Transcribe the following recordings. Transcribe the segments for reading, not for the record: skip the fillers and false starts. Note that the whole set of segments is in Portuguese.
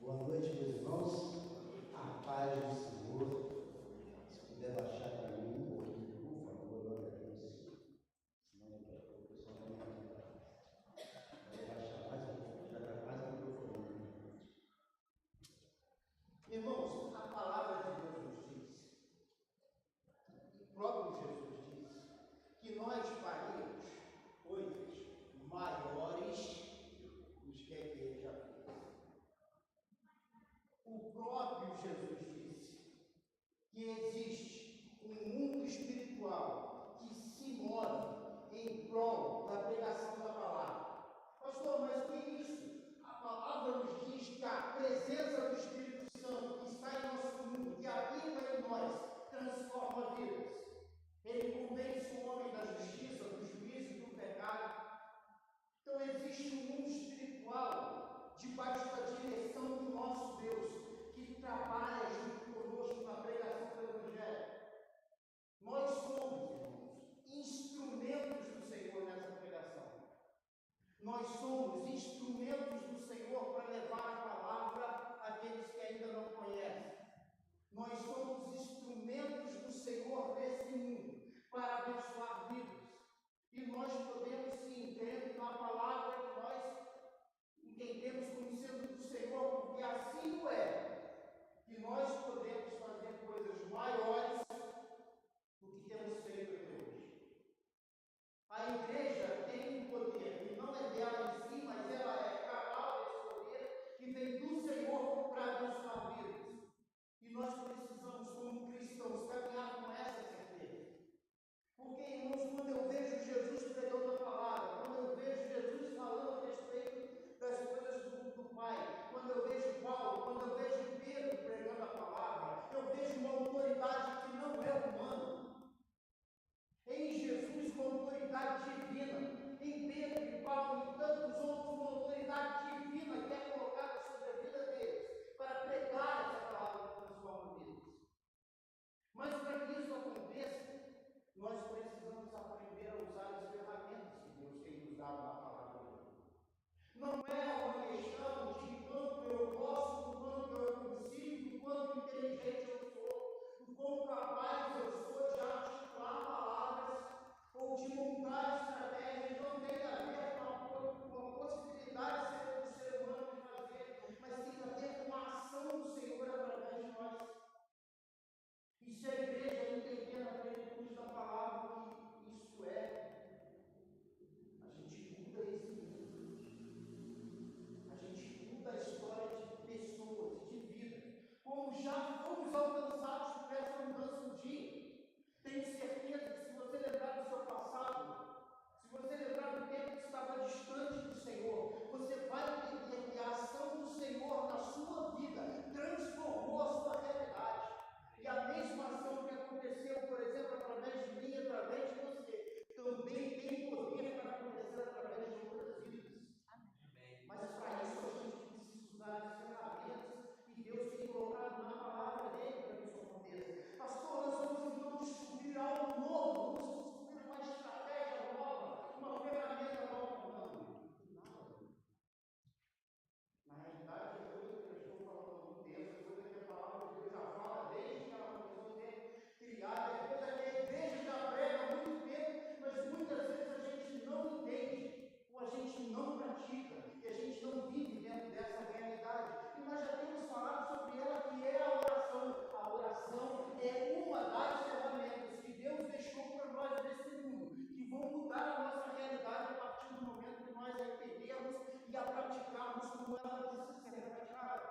Boa noite, meus irmãos. A paz do Senhor. Se puder baixar para mim um pouquinho, por favor, glória a Deus. Senão daqui a pouco o pessoal vai me ajudar. Vai baixar mais um pouco, já está quase microfonando. Irmãos, a palavra de Deus nos diz, e o próprio Jesus diz, que nós faríamos coisas maiores do que a igreja fez. O próprio Jesus disse que existe um mundo espiritual que se move em prol da pregação da palavra. Pastor, mas o que é isso? A palavra nos diz que a presença do Espírito Santo que está em nosso mundo, que habita em nós, transforma vidas. Ele convence o homem da justiça, do juízo e do pecado. Então existe um mundo espiritual debaixo da direção do nosso Deus, que trabalha junto conosco na pregação do Evangelho. Nós somos, irmãos, instrumentos do Senhor nessa pregação. Nós somos instrumentos do Senhor para levar a palavra àqueles que ainda não conhecem. Nós somos instrumentos do Senhor nesse mundo para abençoar vidas. E nós podemos sim crer na palavra que nós entendemos como sendo do Senhor, porque assim o é, que nós podemos fazer coisas maiores do que temos feito até hoje. A igreja tem um poder, que não é dela em si, mas ela é canal desse poder, que vem do Senhor para abençoar vidas. E nós precisamos, como cristãos, caminhar com essa certeza. Porque, irmãos, quando eu vejo Jesus pregando a palavra, quando eu vejo Jesus falando a respeito das coisas do Pai, quando eu vejo Paulo, quando eu vejo Pedro pregando a palavra, eu vejo uma autoridade que não é humana. Em Jesus, uma autoridade divina. Em Pedro e Paulo e tantos outros, uma autoridade divina que é colocada sobre a vida deles para pregar essa palavra que transforma vidas. Mas para que isso aconteça, nós precisamos aprender a usar as ferramentas que Deus tem nos dado na palavra dele. Não é uma questão de quanto eu posso, do quanto eu consigo, do quanto inteligente eu sou, do quão capaz eu sou de articular palavras ou de montar estratégias. Não tem a ver com a possibilidade do ser humano de fazer, mas tem a ver com a ação do Senhor através de nós. E se a igreja entender na plenitude da palavra que isso é, a gente muda esse mundo. A gente muda a história de pessoas, de vida. Como já fomos alcançados por essa mudança um dia. Tenho certeza que se você lembrar do seu passado, se você lembrar do tempo que estava distante do Senhor, você vai entender que a ação do Senhor na sua vida transformou a sua realidade. E a mesma ação que aconteceu, por exemplo, através de mim, através de você, também tem poder para acontecer através de outras vidas. Mas para isso a gente precisa usar as ferramentas que Deus tem colocado na palavra dele para que isso aconteça. Pastor, nós vamos então descobrir algo novo, vamos descobrir uma estratégia nova, uma ferramenta nova. Não. Na realidade, é coisa que eu estou falando há algum tempo, é coisa que a palavra de Deus já fala desde que ela começou a ser criada, é coisa que a igreja já prega há muito tempo, mas muitas vezes a gente não entende, ou a gente não pratica, e a gente não vive dentro dessa realidade. E nós já temos falado sobre ela, que é a oração. A oração é uma das ferramentas que Deus deixou para nós nesse mundo, que vão mudar a nossa realidade a partir do momento que nós a entendemos e a praticarmos como ela precisa ser praticada.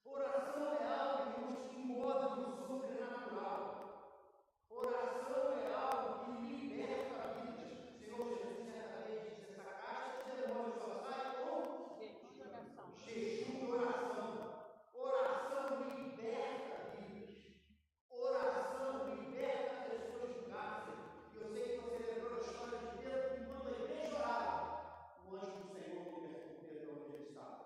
Oração é algo que nos move no sobrenatural. Oração é algo que liberta vidas. Senhor Jesus certa vez disse: essa caixa de demônios só sai com jejum e oração. Oração liberta vidas. Oração liberta pessoas de cárcere. E eu sei que você lembrou a história de Pedro, que quando a igreja orava, o anjo do Senhor libertou Pedro onde ele estava.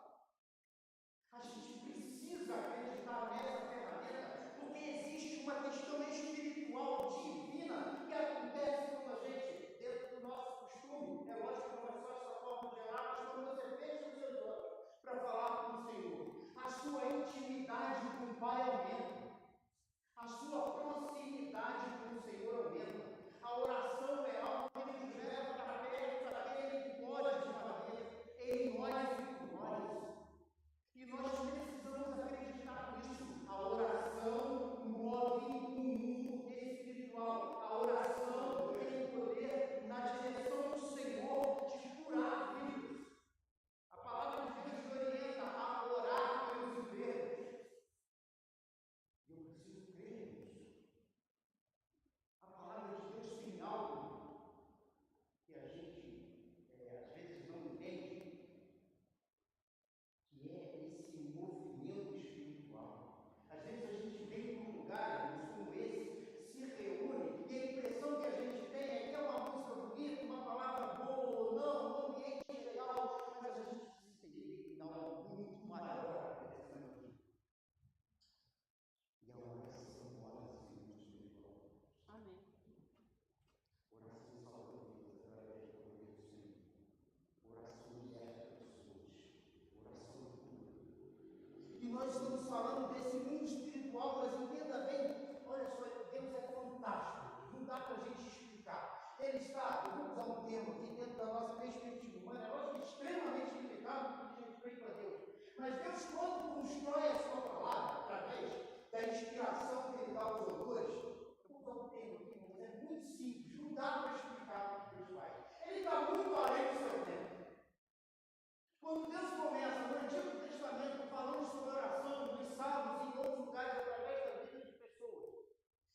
Quando Deus começa no Antigo Testamento falando sobre oração nos Salmos e em outros lugares através da vida de pessoas,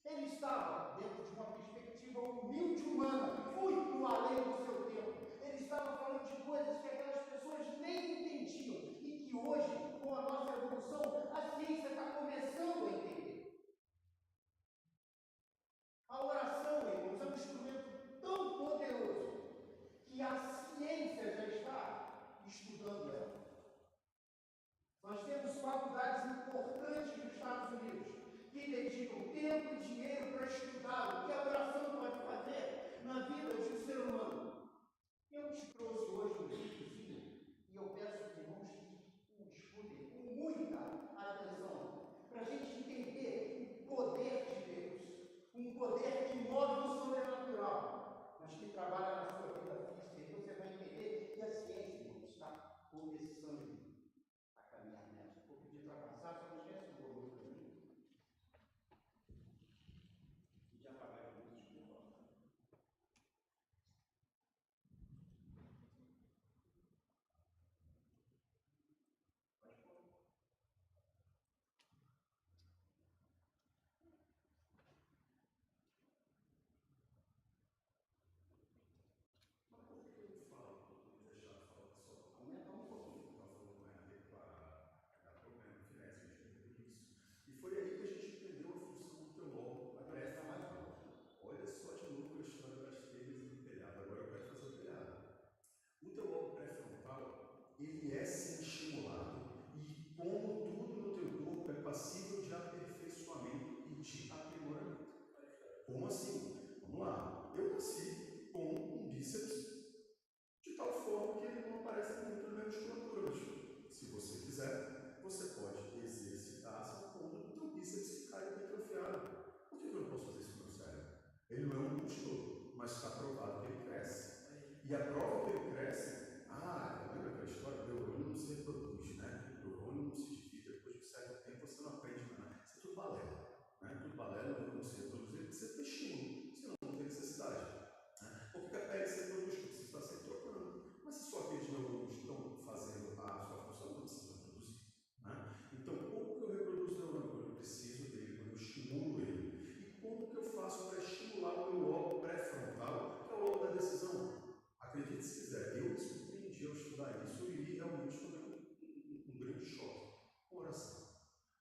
ele estava dentro de uma perspectiva humilde humana, muito além do seu tempo. Ele estava falando de coisas que aquelas pessoas nem entendiam e que hoje, com a nossa evolução, a ciência está começando a entender. A oração, irmãos, é um instrumento tão poderoso que a ciência já está estudando ela. Nós temos faculdades importantes nos Estados Unidos que dedicam tempo e dinheiro para estudar o que a oração pode fazer na vida de um ser humano. Eu te trouxe hoje um videozinho e eu peço aos irmãos que o escutem com muita atenção para a gente entender o poder de Deus, um poder que move o sobrenatural, mas que trabalha na sua vida física. E você vai entender que a ciência, irmãos, está começando a caminhar nessa. Vou pedir para passar, só não esquece do volume para mim. E já apagar a luz de novo. Pode pôr. Mas por que eu falo quando eu deixar a fala só? Aumenta um pouquinho. Estava falando com ela ali para dar problema, finesse, a gente entendeu isso. E foi aí que a gente entendeu a função do teólogo. Vai prestar mais alto. Olha só de novo a história das telhas e do telhado. Agora eu quero fazer o telhado. O teólogo pré-frontal, ele é sim estimulado e como tudo no teu corpo é passível de aperfeiçoamento e de aprimoramento. Como assim? Vamos lá. Eu nasci com um bíceps de tal forma que ele não aparece muito na minha musculatura. Se você quiser, você pode exercitar-se a ponto do teu bíceps ficar hipertrofiado. Por que eu não posso fazer isso com o meu cérebro? Ele não é um músculo, mas está provado que ele cresce. E a prova que ele cresce, lembra aquela história? O neurônio não se reproduz, né? O neurônio não se divide, depois de um certo tempo você não aprende mais nada. Isso é tudo balela, né? Tudo balela, o neurônio não se reproduz, ele precisa ter estímulo, senão não tem necessidade. Né? Porque a pele se reproduz, porque você está se trocando. Mas se só aqueles neurônios estão fazendo a sua função, não precisa reproduzir. Né? Então, como que eu reproduzo o neurônio? Quando eu preciso dele, quando eu estimulo ele. E como que eu faço para estimular o meu lobo pré-frontal, que é o lobo da decisão? Acredite se quiser, eu me surpreendi ao estudar isso e realmente tomei um grande choque com oração.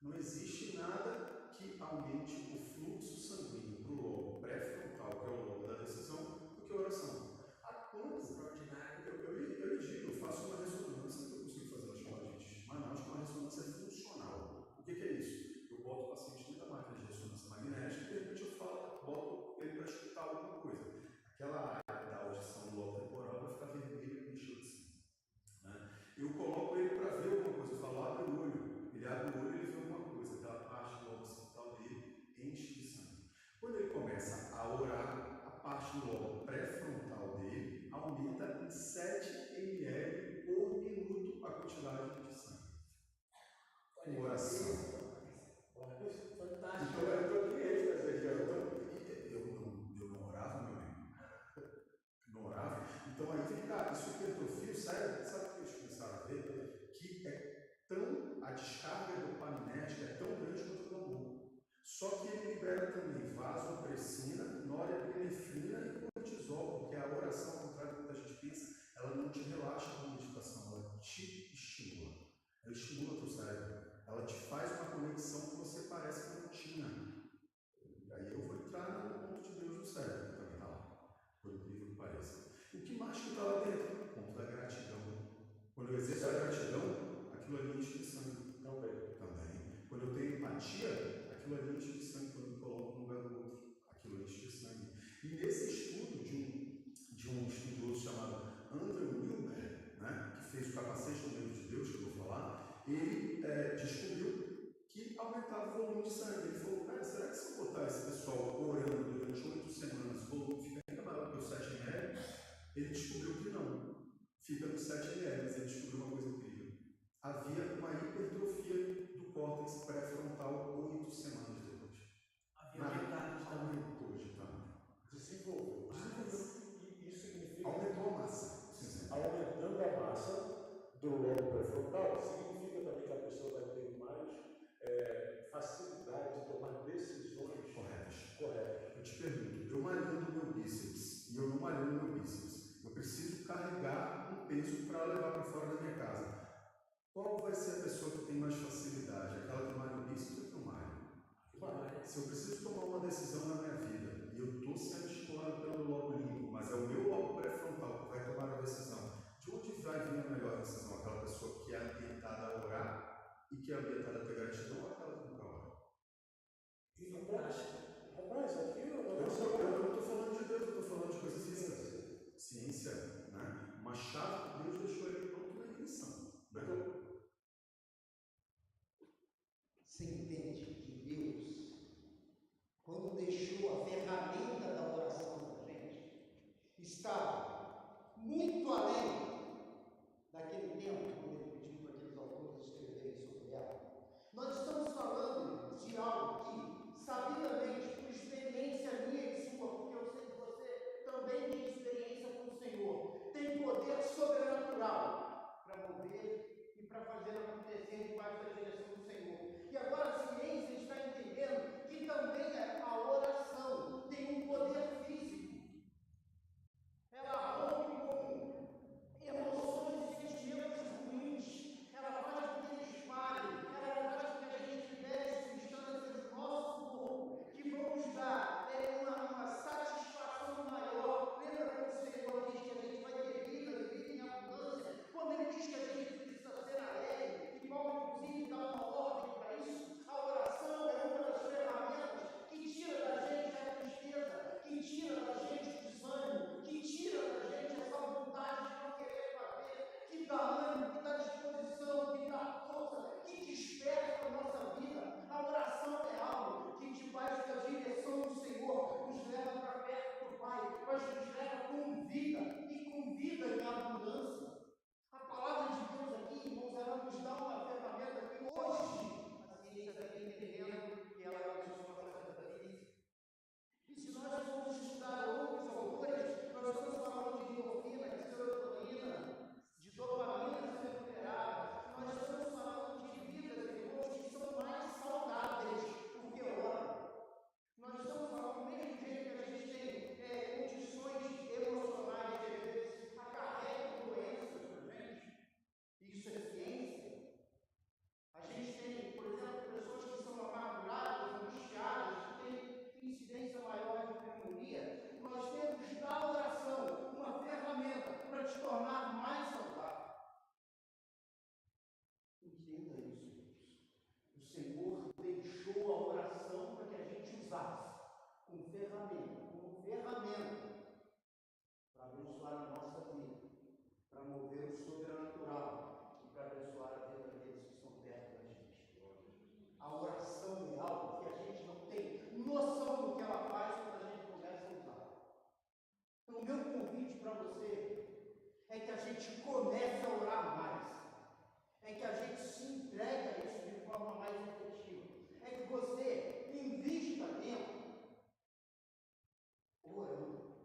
Não existe nada que aumente o fluxo sanguíneo para o lobo pré-frontal, que é o lobo da decisão, do que a oração. A quanto extraordinário, eu lhe digo, eu faço uma ressonância que eu consigo fazer na escola de Manaus, que é uma ressonância funcional. O que é isso? Eu boto o paciente dentro da máquina de ressonância magnética e de repente eu boto ele para escutar alguma coisa. Aquela área da audição do lobo temporal vai ficar vermelha e encheu de cima. Né? Eu coloco ele para ver alguma coisa, eu falo, abre o olho. Ele abre o olho e ele vê alguma coisa, aquela parte do lobo central dele enche de sangue. Quando ele começa a orar, a parte do lobo pré-frontal dele aumenta em 7 ml por minuto a quantidade de sangue. Com oração. Fantástico. Então, eu estou cliente dessa região. Eu não orava, meu amigo. Não orava. Então, aí vem cá, isso hipertrofia, sabe o que eles começaram a ver? Que a descarga dopaminética é tão grande quanto o amor. Só que ele libera também vasopressina, norepinefrina e cortisol, porque a oração, ao contrário do que a gente pensa, ela não te relaxa com a meditação, ela te estimula. Ela estimula o teu cérebro. Ela te faz uma conexão que você parece que não tinha. Aí eu vou entrar no ponto de Deus no cérebro, que também está lá, por incrível que pareça. O que mais que está lá dentro? O ponto da gratidão. Quando eu exerço a gratidão, aquilo ali enche de sangue. Também. Quando eu tenho empatia, aquilo ali enche de sangue. Quando eu me coloco no lugar do outro, aquilo enche de sangue. E nesse estudo de um estudioso chamado Andrew Milner, né, que fez o capacete do Deus de Deus, que eu vou falar, ele descobriu que aumentava o volume de sangue. Ele falou, cara, será que se eu botar esse pessoal orando durante 8 semanas, o volume fica ainda maior que o 7 ml? Ele descobriu que não. Fica no 7 ml, mas ele descobriu uma coisa incrível. Havia uma hipertrofia do córtex pré-frontal 8 semanas depois. Aumentou de tamanho. Desenvolveu. E isso significa Aumentou a massa. aumentando a massa do lobo levar para fora da minha casa. Qual vai ser a pessoa que tem mais facilidade? Aquela que malha o bíceps ou que não malha? Se eu preciso tomar uma decisão na minha vida e eu estou sendo estimulado pelo lobo límbico, mas é o meu lobo pré-frontal que vai tomar a decisão, de onde vai vir a melhor decisão? Aquela pessoa que é ambientada a orar e que é ambientada a ter gratidão ou aquela que nunca ora? Rapaz, aqui Eu não estou falando de Deus, eu estou falando de coisas físicas. Ciência, né? Uma chave que Deus deixou ele pronto na ignição. Né? Você entende que Deus, quando deixou a ferramenta da oração para a gente, estava muito além daquele tempo quando ele pediu para aqueles autores escreverem sobre ela. Nós estamos falando de algo que, sabidamente, por experiência minha e sua, porque eu sei que você também tem experiência com o Senhor, tem poder sobrenatural para mover e para fazer acontecer debaixo da direção do Senhor. E agora a ciência está entendendo que também a oração tem um poder físico. Ela rompe com emoções e sentimentos ruins. Ela faz com que eles espalhem. Ela faz com que a gente libere substâncias do nosso corpo que vão nos dar uma satisfação maior. Lembra quando o Senhor diz que a gente vai ter vida em abundância? Quando Ele diz que a gente precisa ser alegre, e Paulo, inclusive, dá uma ordem para isso. A oração é uma das ferramentas que tira da gente a tristeza, que tira da gente o desânimo, que tira da gente essa vontade de não querer fazer, que dá ânimo, que dá disposição, que dá força, que desperta a nossa vida. A oração é algo que, debaixo da direção do Senhor, nos leva para perto do Pai, mas nos leva com vida, e com vida em abundância. A palavra de Deus aqui, irmãos, ela nos dá uma ferramenta que hoje a ciência está entendendo que ela é uma ferramenta física. E se nós formos estudar outros autores, nós estamos falando de endorfina, de serotonina, de dopamina sendo liberada. Nós estamos falando de vidas, irmãos, que são mais saudáveis porque oram. Nós estamos falando do mesmo jeito que a gente tem condições emocionais, às vezes acarretam doenças para a gente. Isso é ciência. A gente tem, por exemplo, pessoas que são amarguradas, angustiadas, que têm incidência maior de pneumonia. Nós temos da oração uma ferramenta para te tornar mais saudável. Entenda isso, Deus. O Senhor deixou a oração para que a gente usasse como ferramenta para abençoar a nossa vida, para mover o sobrenatural e para abençoar a vida daqueles que estão perto da gente. A oração é algo que a gente não tem noção do que ela faz quando a gente começa a usar. Então, o meu convite para você é que a gente comece a orar mais. É que a gente se entregue a isso de forma mais efetiva. É que você invista tempo orando,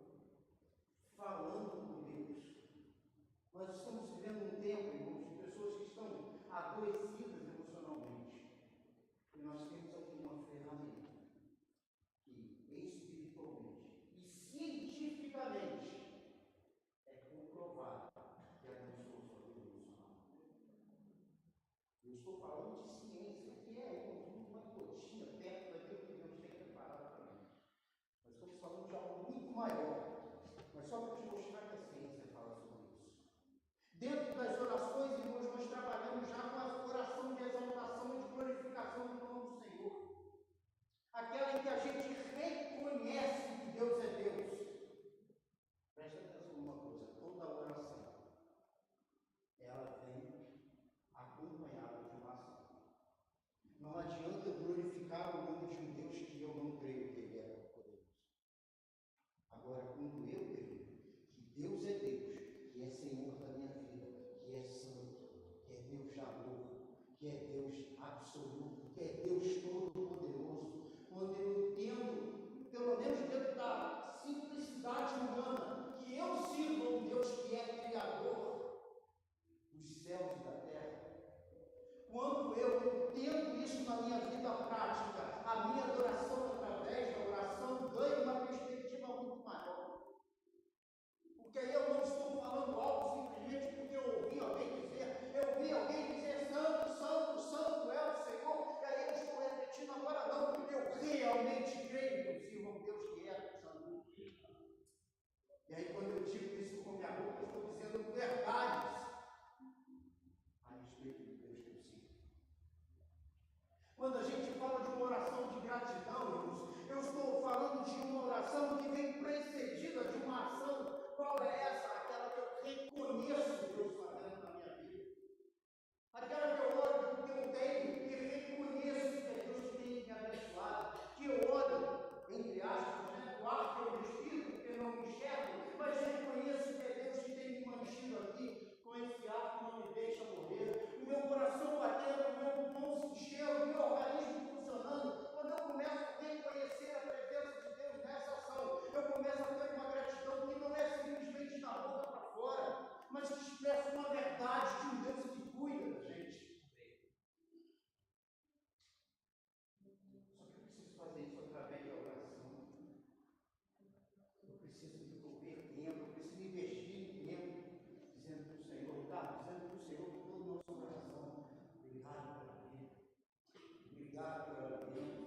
falando com Deus. Nós estamos vivendo um tempo, irmãos, de pessoas que estão adoecidas emocionalmente. E nós temos aqui uma ferramenta que, espiritualmente e cientificamente, é comprovada que abençoa sua vida emocional. Eu estou falando de ciência, que é uma gotinha perto daquilo que Deus tem preparado para nós. Nós estamos falando de algo muito maior, mas só para te mostrar que a ciência fala sobre isso. Dentro das orações, irmãos, nós trabalhamos já com a oração de exaltação e de glorificação do nome do Senhor. Aquela em que a gente reconhece que Deus é Deus. Presta atenção numa coisa, toda oração, ela vem acompanhada de uma ação. Não adianta eu glorificar o nome de um Deus que eu não creio que Ele é poderoso. Agora, quando eu creio que Deus é Deus, que é Senhor da minha vida, que é santo, que é Deus de amor, que é Deus absoluto, que é Deus todo-poderoso, quando eu entendo, pelo menos dentro da simplicidade humana, que eu sirvo um Deus que é Criador dos céus e da terra, quando eu entendo isso na minha vida prática, a minha adoração através da oração ganha uma perspectiva muito maior. Porque aí eu não estou falando algo simplesmente porque eu ouvi E aí, quando eu digo isso com minha boca, eu estou dizendo verdades a respeito do Deus que eu sirvo. Quando a gente fala de uma oração de gratidão, irmãos, eu estou falando de uma oração que vem precedida de uma ação. Qual é essa? Aquela que eu reconheço Deus fazendo na minha vida. Aquela que eu oro porque eu tenho e reconheço que Deus tem me abençoado. Que eu oro, entre aspas, o ar que eu respiro, porque eu não me enxergo, mas reconheço que é Deus que tem me mantido aqui com esse ar que não me deixa morrer. O meu coração batendo, o meu pulmão se enchendo, o meu organismo funcionando. Quando eu começo a reconhecer a presença de Deus nessa ação, eu começo a ter uma gratidão que não é simplesmente da boca para fora, mas que expressa uma verdade de um Deus que cuida da gente. Só que eu preciso fazer isso através da oração. Eu preciso desenvolver tempo, eu preciso investir em tempo, dizendo para o Senhor, dizendo para o Senhor com todo o nosso coração, obrigado pela vida, obrigado pelo alimento,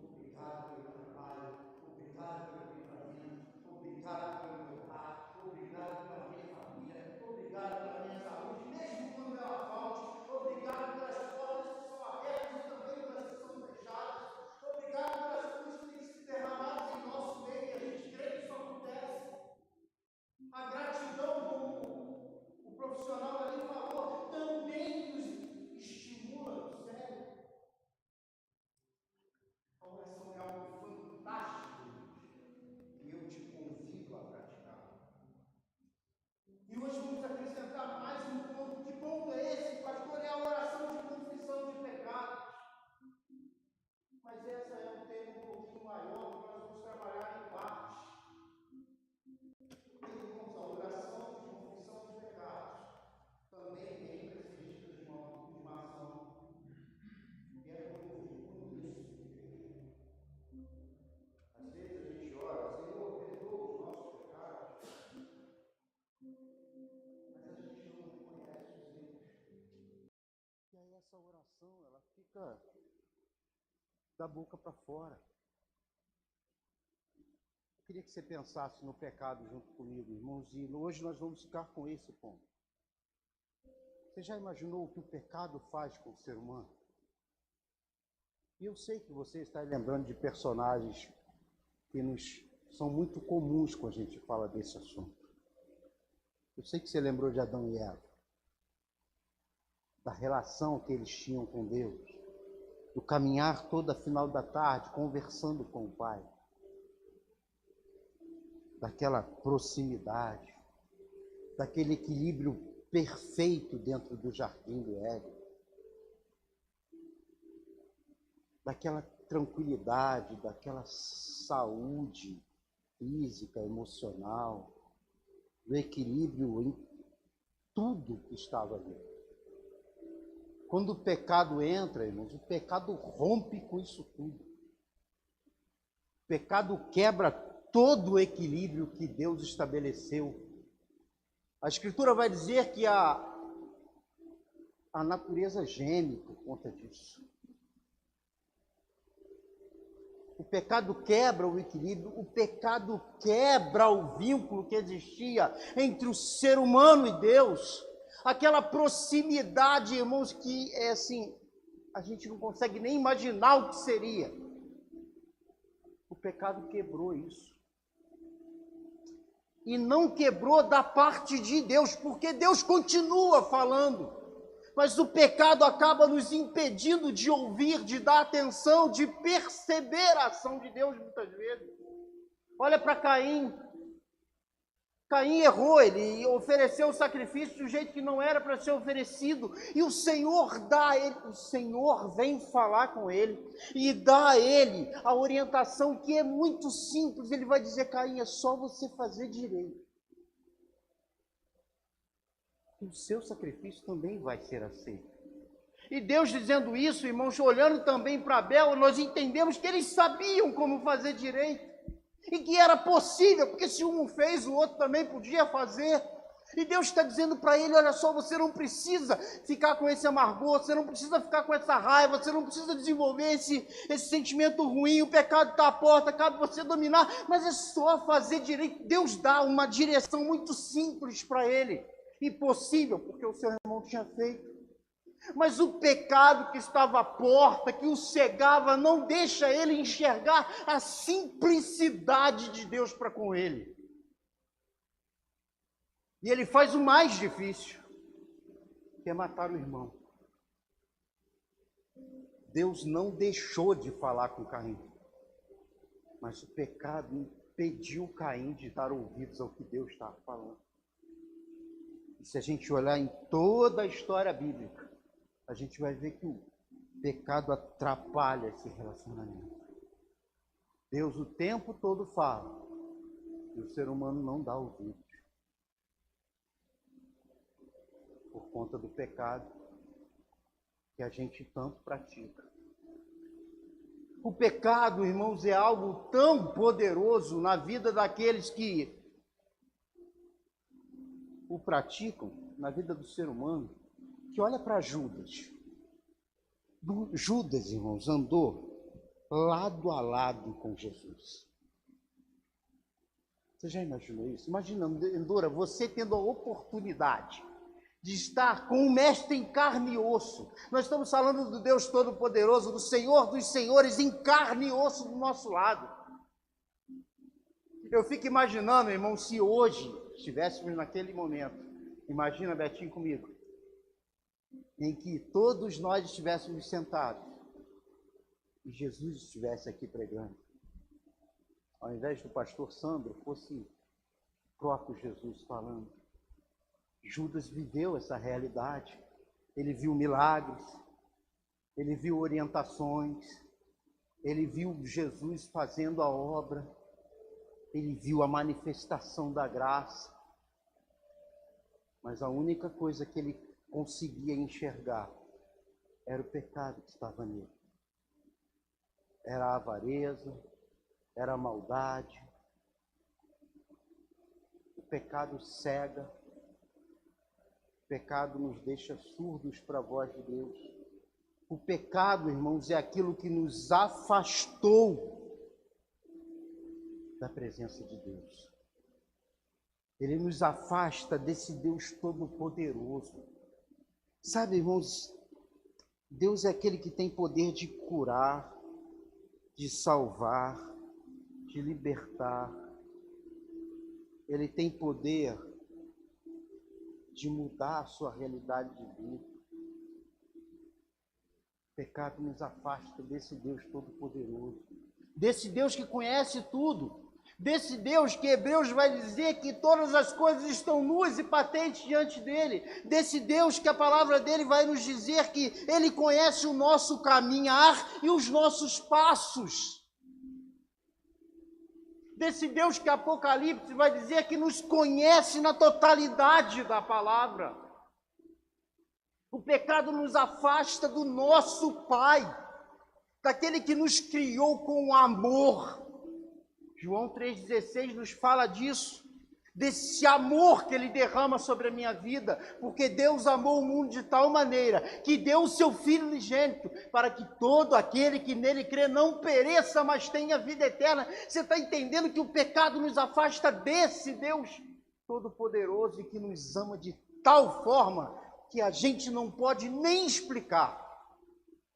obrigado pelo trabalho, obrigado pelo livramento, obrigado pelo meu lar, obrigado pela minha família, obrigado pela minha saúde, mesmo quando ela falte, obrigado pelas portas que são abertas e também pelas que são fechadas, obrigado pelas coisas que têm sido derramadas em nosso meio, e a gente crê que isso acontece. A gratidão, como o profissional ali falou, também nos estimula no cérebro. A oração é algo fantástico e eu te convido a praticar. E hoje vamos acrescentar mais um ponto. Que ponto é esse, pastor? É a oração de confissão de pecados. Mas essa é um tema um pouquinho maior que nós vamos trabalhar em partes. Irmãos, a oração de confissão de pecados também vem precedida de uma ação. E é como isso. Às vezes a gente ora, Senhor, perdoa os nossos pecados. Mas a gente não reconhece os erros. E aí essa oração, ela fica da boca para fora. Eu queria que você pensasse no pecado junto comigo, irmãos, e hoje nós vamos ficar com esse ponto. Você já imaginou o que o pecado faz com o ser humano? E eu sei que você está lembrando de personagens que são muito comuns quando a gente fala desse assunto. Eu sei que você lembrou de Adão e Eva, da relação que eles tinham com Deus, do caminhar toda final da tarde conversando com o Pai, daquela proximidade, daquele equilíbrio perfeito dentro do jardim do Éden, daquela tranquilidade, daquela saúde física, emocional, do equilíbrio em tudo que estava ali. Quando o pecado entra, irmãos, o pecado rompe com isso tudo. O pecado quebra todo o equilíbrio que Deus estabeleceu. A Escritura vai dizer que a natureza geme por conta disso. O pecado quebra o equilíbrio, o pecado quebra o vínculo que existia entre o ser humano e Deus. Aquela proximidade, irmãos, que é assim, a gente não consegue nem imaginar o que seria. O pecado quebrou isso. E não quebrou da parte de Deus, porque Deus continua falando. Mas o pecado acaba nos impedindo de ouvir, de dar atenção, de perceber a ação de Deus muitas vezes. Olha para Caim. Caim errou, ele ofereceu o sacrifício de um jeito que não era para ser oferecido. E o Senhor dá a ele, o Senhor vem falar com ele e dá a ele a orientação que é muito simples. Ele vai dizer: Caim, é só você fazer direito. E o seu sacrifício também vai ser aceito. E Deus dizendo isso, irmãos, olhando também para Abel, nós entendemos que eles sabiam como fazer direito. E que era possível, porque se um fez, o outro também podia fazer. E Deus está dizendo para ele, olha só, você não precisa ficar com esse amargor, você não precisa ficar com essa raiva, você não precisa desenvolver esse sentimento ruim, o pecado está à porta, cabe você dominar, mas é só fazer direito. Deus dá uma direção muito simples para ele, impossível, porque o seu irmão tinha feito. Mas o pecado que estava à porta, que o cegava, não deixa ele enxergar a simplicidade de Deus para com ele. E ele faz o mais difícil, que é matar o irmão. Deus não deixou de falar com Caim, mas o pecado impediu Caim de dar ouvidos ao que Deus estava falando. E se a gente olhar em toda a história bíblica, a gente vai ver que o pecado atrapalha esse relacionamento. Deus o tempo todo fala, e o ser humano não dá ouvidos. Por conta do pecado que a gente tanto pratica. O pecado, irmãos, é algo tão poderoso na vida daqueles que o praticam, na vida do ser humano, que olha para Judas. Judas, irmãos, andou lado a lado com Jesus. Você já imaginou isso? Imagina, Endora, você tendo a oportunidade de estar com o mestre em carne e osso. Nós estamos falando do Deus Todo-Poderoso, do Senhor dos Senhores, em carne e osso do nosso lado. Eu fico imaginando, irmão, se hoje estivéssemos naquele momento, imagina, Betinho, comigo, em que todos nós estivéssemos sentados e Jesus estivesse aqui pregando. Ao invés do pastor Sandro, fosse o próprio Jesus falando. Judas viveu essa realidade, ele viu milagres, ele viu orientações, ele viu Jesus fazendo a obra, ele viu a manifestação da graça, mas a única coisa que ele conseguia enxergar era o pecado que estava nele. Era a avareza, era a maldade, o pecado cega. O pecado nos deixa surdos para a voz de Deus. O pecado, irmãos, é aquilo que nos afastou da presença de Deus. Ele nos afasta desse Deus Todo-Poderoso. Sabe, irmãos, Deus é aquele que tem poder de curar, de salvar, de libertar. Ele tem poder de mudar a sua realidade de vida. O pecado nos afasta desse Deus Todo-Poderoso, desse Deus que conhece tudo, desse Deus que Hebreus vai dizer que todas as coisas estão nuas e patentes diante dele, desse Deus que a palavra dele vai nos dizer que ele conhece o nosso caminhar e os nossos passos. Desse Deus que Apocalipse vai dizer que nos conhece na totalidade da palavra. O pecado nos afasta do nosso Pai, daquele que nos criou com amor. João 3,16 nos fala disso, desse amor que ele derrama sobre a minha vida, porque Deus amou o mundo de tal maneira que deu o seu Filho unigênito para que todo aquele que nele crê não pereça, mas tenha vida eterna. Você está entendendo que o pecado nos afasta desse Deus Todo-Poderoso e que nos ama de tal forma que a gente não pode nem explicar.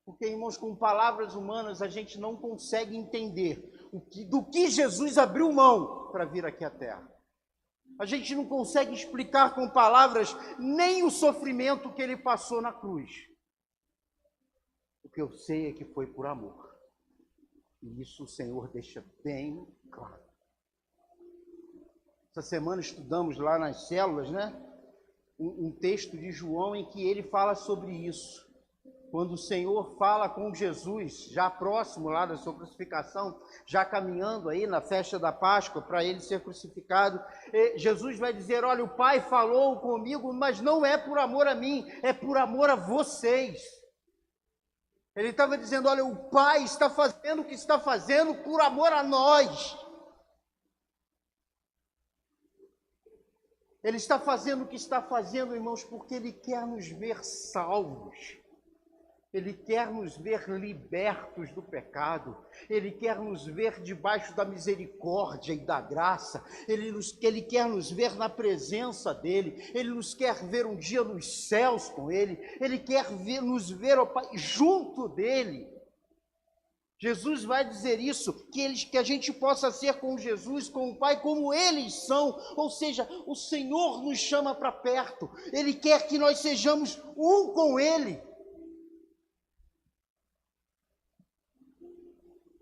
Porque, irmãos, com palavras humanas a gente não consegue entender do que Jesus abriu mão para vir aqui à Terra. A gente não consegue explicar com palavras nem o sofrimento que ele passou na cruz. O que eu sei é que foi por amor. E isso o Senhor deixa bem claro. Essa semana estudamos lá nas células, né? Um texto de João em que ele fala sobre isso. Quando o Senhor fala com Jesus, já próximo lá da sua crucificação, já caminhando aí na festa da Páscoa para ele ser crucificado, Jesus vai dizer, olha, o Pai falou comigo, mas não é por amor a mim, é por amor a vocês. Ele estava dizendo, olha, o Pai está fazendo o que está fazendo por amor a nós. Ele está fazendo o que está fazendo, irmãos, porque Ele quer nos ver salvos. Ele quer nos ver libertos do pecado. Ele quer nos ver debaixo da misericórdia e da graça. Ele quer nos ver na presença dEle. Ele nos quer ver um dia nos céus com Ele. Ele quer nos ver, ó Pai, junto dEle. Jesus vai dizer isso, que a gente possa ser com Jesus, com o Pai, como eles são. Ou seja, o Senhor nos chama para perto. Ele quer que nós sejamos um com Ele.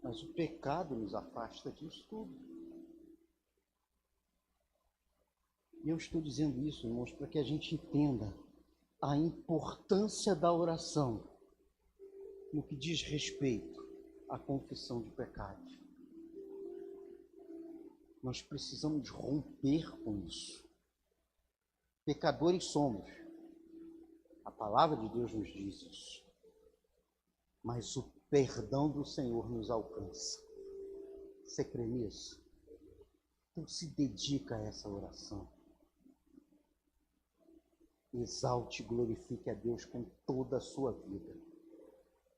Mas o pecado nos afasta disso tudo. E eu estou dizendo isso, irmãos, para que a gente entenda a importância da oração no que diz respeito à confissão de pecados. Nós precisamos romper com isso. Pecadores somos. A palavra de Deus nos diz isso. Mas o perdão do Senhor nos alcança. Você crê nisso? Então se dedica a essa oração. Exalte e glorifique a Deus com toda a sua vida.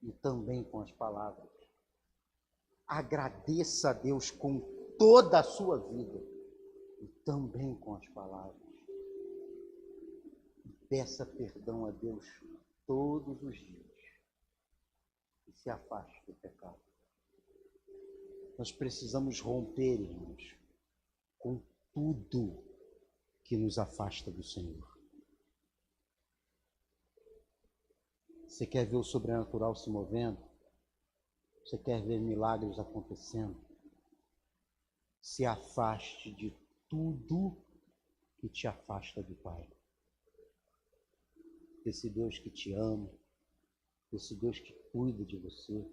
E também com as palavras. Agradeça a Deus com toda a sua vida. E também com as palavras. E peça perdão a Deus todos os dias. Se afaste do pecado. Nós precisamos romper, irmãos, com tudo que nos afasta do Senhor. Você quer ver o sobrenatural se movendo? Você quer ver milagres acontecendo? Se afaste de tudo que te afasta do Pai. Esse Deus que te ama, esse Deus que cuida de você,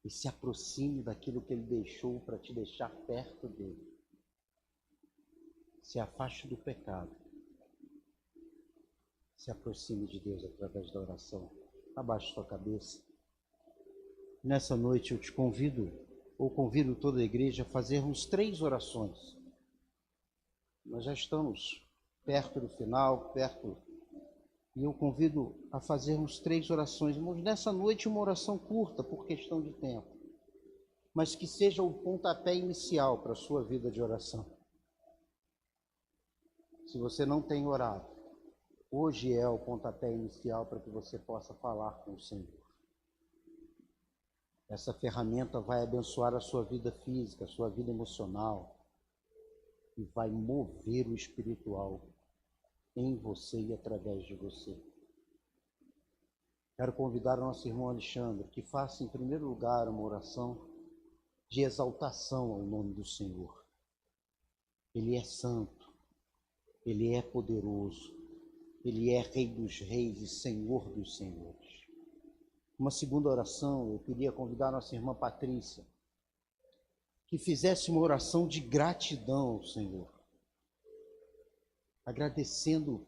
e se aproxime daquilo que Ele deixou para te deixar perto dEle. Se afaste do pecado. Se aproxime de Deus através da oração. Abaixe sua cabeça. Nessa noite eu te convido, ou convido toda a igreja a fazermos 3 orações. Nós já estamos perto do final, e eu convido a fazermos 3 orações. Irmãos, nessa noite uma oração curta, por questão de tempo, mas que seja o pontapé inicial para a sua vida de oração. Se você não tem orado, hoje é o pontapé inicial para que você possa falar com o Senhor. Essa ferramenta vai abençoar a sua vida física, a sua vida emocional, e vai mover o espiritual em você e através de você. Quero convidar o nosso irmão Alexandre que faça em primeiro lugar uma oração de exaltação ao nome do Senhor. Ele é santo, Ele é poderoso, Ele é Rei dos Reis e Senhor dos Senhores. Uma segunda oração, eu queria convidar a nossa irmã Patrícia que fizesse uma oração de gratidão ao Senhor, agradecendo